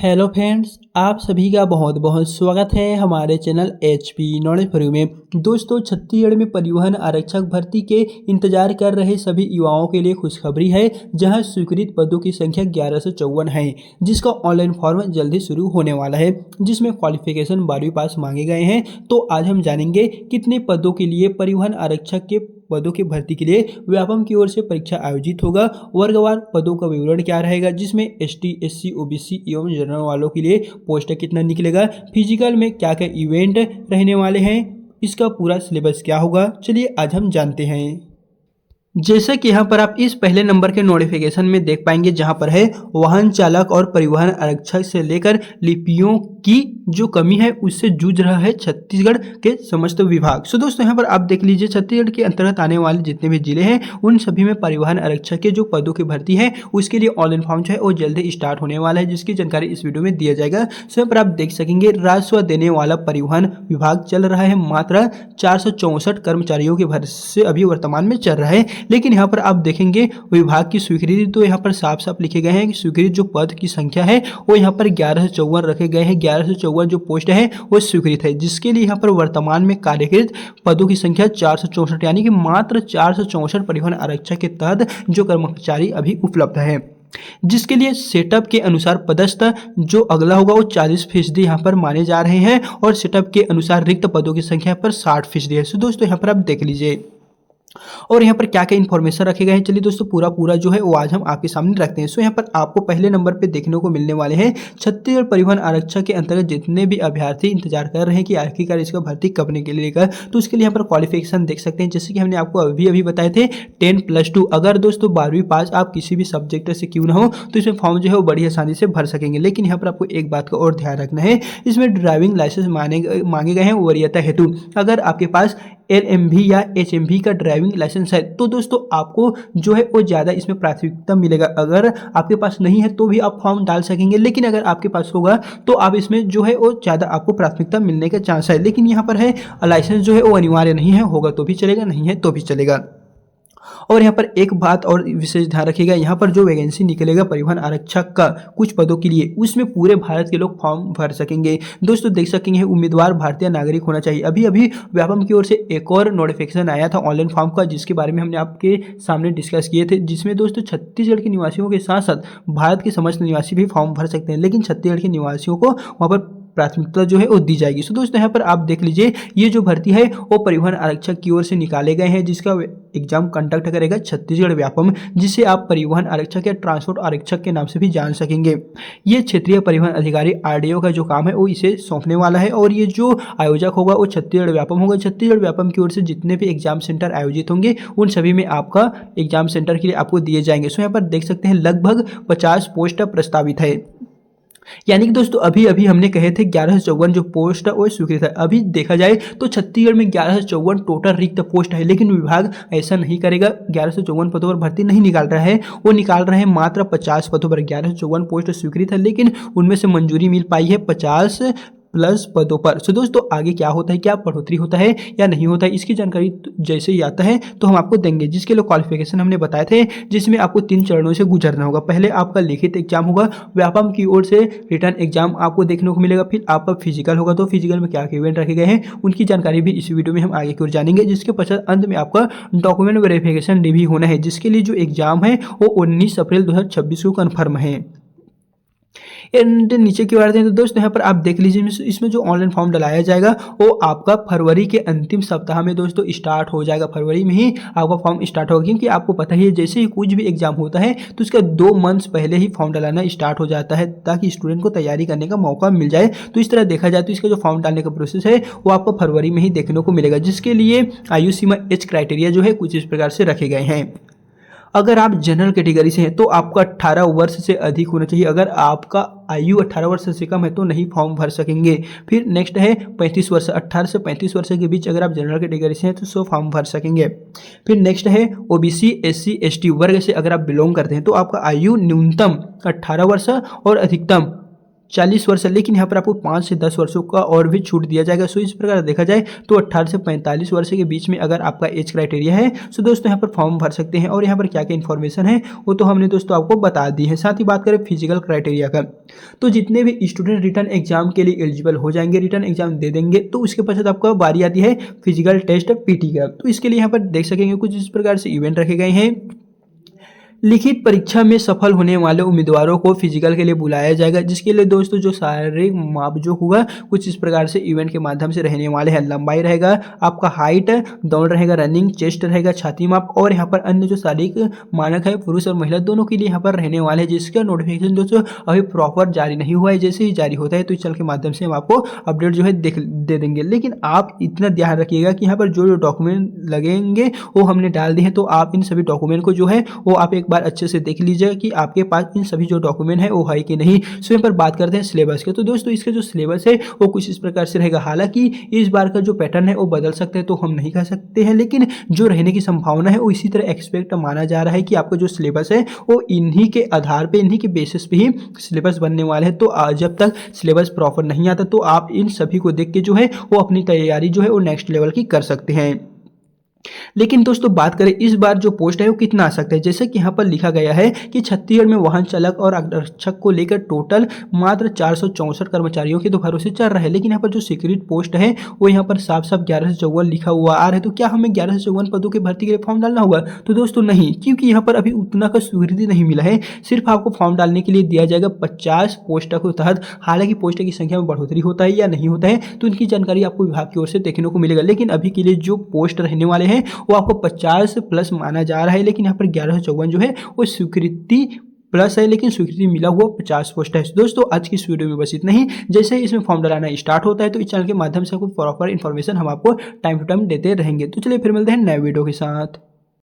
Hello friends, आप सभी का बहुत बहुत स्वागत है हमारे channel HP knowledge for you में। दोस्तों, छत्तीसगढ़ में परिवहन आरक्षक भर्ती के इंतजार कर रहे सभी युवाओं के लिए खुशखबरी है, जहां स्वीकृत पदों की संख्या 1154 है, जिसका ऑनलाइन फॉर्म जल्दी शुरू होने वाला है, जिसमें क्वालिफिकेशन 12वीं पास मांगे गए हैं। तो आज हम जानेंगे कितने पदों के लिए परिवहन आरक्षक के पदों की भर्ती के लिए व्यापम की ओर से परीक्षा आयोजित होगा, वर्गवार पदों का विवरण क्या रहेगा, जिसमें एसटी, एससी, ओबीसी एवं जनरल वालों के लिए पोस्ट कितना निकलेगा, फिजिकल में क्या क्या इवेंट रहने वाले हैं, इसका पूरा सिलेबस क्या होगा, चलिए आज हम जानते हैं। जैसा कि यहाँ पर आप इस पहले नंबर के नोटिफिकेशन में देख पाएंगे, जहाँ पर है वाहन चालक और परिवहन आरक्षक से लेकर लिपियों की जो कमी है उससे जूझ रहा है छत्तीसगढ़ के समस्त विभाग। सो दोस्तों, यहाँ पर आप देख लीजिए, छत्तीसगढ़ के अंतर्गत आने वाले जितने भी जिले हैं उन सभी में परिवहन आरक्षक के जो पदों की भर्ती है उसके लिए ऑनलाइन फॉर्म जो है वो जल्दी स्टार्ट होने वाला है, जिसकी जानकारी इस वीडियो में दिया जाएगा। सो यहाँ पर आप देख सकेंगे, राजस्व देने वाला परिवहन विभाग चल रहा है मात्र 464 कर्मचारियों के भर्ती से अभी वर्तमान में चल रहा है। लेकिन यहाँ पर आप देखेंगे विभाग की स्वीकृति तो यहाँ पर साफ साफ लिखे गए हैं कि स्वीकृत जो पद की संख्या है वो यहाँ पर 1154 रखे गए हैं। 1154 जो पोस्ट है वो स्वीकृत है, जिसके लिए यहाँ पर वर्तमान में कार्यकृत पदों की संख्या 464, यानी कि मात्र 464 परिवहन आरक्षक के तहत जो कर्मचारी अभी उपलब्ध है, जिसके लिए सेटअप के अनुसार पदस्थ जो अगला होगा वो 40% यहाँ पर माने जा रहे हैं, और सेटअप के अनुसार रिक्त पदों की संख्या पर 60% है। सो दोस्तों, यहाँ पर आप देख लीजिए, और यहाँ पर क्या क्या इन्फॉर्मेशन रखे गए हैं, चलिए दोस्तों पूरा जो है वो आज हम आपके सामने रखते हैं। सो यहाँ पर आपको पहले नंबर पे देखने को मिलने वाले हैं छत्तीसगढ़ परिवहन आरक्षक के अंतर्गत जितने भी अभ्यर्थी इंतजार कर रहे हैं कि आखिरकार इसका भर्ती कब निकलेगा, तो उसके लिए यहाँ पर क्वालिफिकेशन देख सकते हैं। जैसे कि हमने आपको अभी बताए थे 10+2, अगर दोस्तों 12वीं पास आप किसी भी सब्जेक्ट से क्यों ना हो तो इसमें फॉर्म जो है वो बड़ी आसानी से भर सकेंगे। लेकिन यहाँ पर आपको एक बात का और ध्यान रखना है, इसमें ड्राइविंग लाइसेंस मांगे गए हैं वरीयता हेतु। अगर आपके पास LMV या HMV का ड्राइविंग लाइसेंस है तो दोस्तों आपको जो है वो ज़्यादा इसमें प्राथमिकता मिलेगा। अगर आपके पास नहीं है तो भी आप फॉर्म डाल सकेंगे, लेकिन अगर आपके पास होगा तो आप इसमें जो है वो ज़्यादा आपको प्राथमिकता मिलने का चांस है। लेकिन यहाँ पर है लाइसेंस जो है वो अनिवार्य नहीं है, होगा तो भी चलेगा, नहीं है तो भी चलेगा। और यहाँ पर एक बात और विशेष ध्यान रखिएगा, यहाँ पर जो वैकेंसी निकलेगा परिवहन आरक्षक का कुछ पदों के लिए, उसमें पूरे भारत के लोग फॉर्म भर सकेंगे। दोस्तों देख सकेंगे, उम्मीदवार भारतीय नागरिक होना चाहिए। अभी व्यापम की ओर से एक और नोटिफिकेशन आया था ऑनलाइन फॉर्म का, जिसके बारे में हमने आपके सामने डिस्कस किए थे, जिसमें दोस्तों छत्तीसगढ़ के निवासियों के साथ साथ भारत के समस्त निवासी भी फॉर्म भर सकते हैं, लेकिन छत्तीसगढ़ के निवासियों को वहाँ पर प्राथमिकता जो है वो दी जाएगी। सो दोस्तों, यहाँ पर आप देख लीजिए, ये जो भर्ती है वो परिवहन आरक्षक की ओर से निकाले गए हैं, जिसका एग्जाम कंडक्ट करेगा छत्तीसगढ़ व्यापम, जिसे आप परिवहन आरक्षक या ट्रांसपोर्ट आरक्षक के नाम से भी जान सकेंगे। ये क्षेत्रीय परिवहन अधिकारी RDO का जो काम है वो इसे सौंपने वाला है, और ये जो आयोजक होगा वो छत्तीसगढ़ व्यापम होगा। छत्तीसगढ़ व्यापम की ओर से जितने भी एग्जाम सेंटर आयोजित होंगे उन सभी में आपका एग्जाम सेंटर के लिए आपको दिए जाएंगे। सो यहाँ पर देख सकते हैं लगभग 50 पोस्ट प्रस्तावित है, यानी कि दोस्तों अभी हमने कहे थे 1154 जो पोस्ट है वो स्वीकृत है। अभी देखा जाए तो छत्तीसगढ़ में 1154 टोटल रिक्त पोस्ट है, लेकिन विभाग ऐसा नहीं करेगा, 1154 पदों पर भर्ती नहीं निकाल रहा है, वो निकाल रहे हैं मात्र 50 पदों पर। 1154 पोस्ट स्वीकृत है, लेकिन उनमें से मंजूरी मिल पाई है 50+ पदों पर। सो दोस्तों आगे क्या होता है, क्या बढ़ोतरी होता है या नहीं होता है, इसकी जानकारी जैसे ही आता है तो हम आपको देंगे। जिसके लिए क्वालिफिकेशन हमने बताए थे, जिसमें आपको 3 चरणों से गुजरना होगा। पहले आपका लिखित एग्जाम होगा, व्यापम की ओर से रिटर्न एग्जाम आपको देखने को मिलेगा। फिर आपका फिजिकल होगा, तो फिजिकल में क्या इवेंट रखे गए हैं उनकी जानकारी भी इस वीडियो में हम आगे की ओर जानेंगे। जिसके पश्चात अंत में आपका डॉक्यूमेंट वेरिफिकेशन भी होना है, जिसके लिए जो एग्जाम है वो 19 अप्रैल 2026 को कन्फर्म है। एंड नीचे की बात है तो दोस्तों यहाँ पर आप देख लीजिए, इसमें जो ऑनलाइन फॉर्म डलाया जाएगा वो आपका फरवरी के अंतिम सप्ताह में दोस्तों स्टार्ट हो जाएगा। फरवरी में ही आपका फॉर्म स्टार्ट होगा, क्योंकि आपको पता ही है जैसे ही कुछ भी एग्जाम होता है तो उसका 2 मंथ्स पहले ही फॉर्म डलाना स्टार्ट हो जाता है, ताकि स्टूडेंट को तैयारी करने का मौका मिल जाए। तो इस तरह देखा जाए तो इसका जो फॉर्म डालने का प्रोसेस है वो आपको फरवरी में ही देखने को मिलेगा, जिसके लिए आयु सीमा एज क्राइटेरिया जो है कुछ इस प्रकार से रखे गए हैं। अगर आप जनरल कैटेगरी से हैं तो आपका 18 वर्ष से अधिक होना चाहिए। अगर आपका आयु 18 वर्ष से कम है तो नहीं फॉर्म भर सकेंगे। फिर नेक्स्ट है 35 वर्ष, 18 से 35 वर्ष के बीच अगर आप जनरल कैटेगरी से हैं तो सो फॉर्म भर सकेंगे। फिर नेक्स्ट है OBC, SC, ST वर्ग से अगर आप बिलोंग करते हैं तो आपका आयु न्यूनतम 18 वर्ष और अधिकतम 40 वर्ष है, लेकिन यहाँ पर आपको 5 से 10 वर्षों का और भी छूट दिया जाएगा। सो इस प्रकार देखा जाए तो 18 से 45 वर्ष के बीच में अगर आपका एज क्राइटेरिया है सो दोस्तों यहाँ पर फॉर्म भर सकते हैं। और यहाँ पर क्या क्या इन्फॉर्मेशन है वो तो हमने दोस्तों आपको बता दी है। साथ ही बात करें फिजिकल क्राइटेरिया का, तो जितने भी स्टूडेंट रिटर्न एग्जाम के लिए एलिजिबल हो जाएंगे, रिटर्न एग्जाम दे देंगे, तो उसके पश्चात आपका बारी आती है फिजिकल टेस्ट पीटी का। तो इसके लिए यहाँ पर देख सकेंगे कुछ इस प्रकार से इवेंट रखे गए हैं। लिखित परीक्षा में सफल होने वाले उम्मीदवारों को फिजिकल के लिए बुलाया जाएगा, जिसके लिए दोस्तों जो शारीरिक माप जो होगा कुछ इस प्रकार से इवेंट के माध्यम से रहने वाले हैं। लंबाई रहेगा, आपका हाइट, दौड़ रहेगा, रनिंग, चेस्ट रहेगा, छाती माप, और यहाँ पर अन्य जो शारीरिक मानक है पुरुष और महिला दोनों के लिए यहाँ पर रहने वाले हैं, जिसका नोटिफिकेशन दोस्तों अभी प्रॉपर जारी नहीं हुआ है। जैसे ही जारी होता है तो इस चैनल के माध्यम से हम आपको अपडेट जो है दे देंगे। लेकिन आप इतना ध्यान रखिएगा कि यहाँ पर जो जो डॉक्यूमेंट लगेंगे वो हमने डाल दिए हैं, तो आप इन सभी डॉक्यूमेंट को जो है वो आप एक बार अच्छे से देख लीजिए कि आपके पास इन सभी जो डॉक्यूमेंट है वो है कि नहीं। सो यहाँ पर बात करते हैं सिलेबस के, तो दोस्तों इसका जो सिलेबस है वो कुछ इस प्रकार से रहेगा। हालांकि इस बार का जो पैटर्न है वो बदल सकते हैं तो हम नहीं कह सकते हैं, लेकिन जो रहने की संभावना है वो इसी तरह एक्सपेक्ट माना जा रहा है कि आपका जो सिलेबस है वो इन्हीं के आधार पे, इन्हीं के बेसिस पे ही सिलेबस बनने वाले हैं। तो जब तक सिलेबस प्रॉपर नहीं आता तो आप इन सभी को देख के जो है वो अपनी तैयारी जो है वो नेक्स्ट लेवल की कर सकते हैं। लेकिन दोस्तों बात करें इस बार जो पोस्ट है वो कितना आ सकता है, जैसे कि यहाँ पर लिखा गया है कि छत्तीसगढ़ में वाहन चालक और आरक्षक को लेकर टोटल मात्र 464 कर्मचारियों के तो भरोसे चल रहा है। लेकिन यहाँ पर जो सीक्रेट पोस्ट है वो यहाँ पर साफ साफ 1154 लिखा हुआ आ रहा है। तो क्या हमें 1154 पदों की भर्ती के लिए फॉर्म डालना होगा? तो दोस्तों नहीं, क्योंकि यहाँ पर अभी उतना का स्वीकृति नहीं मिला है। सिर्फ आपको फॉर्म डालने के लिए दिया जाएगा 50 पोस्टों के तहत। हालांकि पोस्टों की संख्या में बढ़ोतरी होता है या नहीं होता है तो इनकी जानकारी आपको विभाग की ओर से देखने को मिलेगा। लेकिन अभी के लिए जो पोस्ट रहने वाले हैं वो आपको 50 प्लस माना जा रहा है। लेकिन यहाँ पर 1154 जो है वो स्वीकृति प्लस है, लेकिन स्वीकृति मिला हुआ 50 पोस्ट है। दोस्तों आज की इस वीडियो में बस इतना ही। जैसे ही इसमें फॉर्म डलाना स्टार्ट होता है तो इस चैनल के माध्यम से आपको प्रॉपर इन्फॉर्मेशन हम आपको टाइम टू टाइम देते रहेंगे। तो चलिए फिर मिलते हैं नए वीडियो के साथ।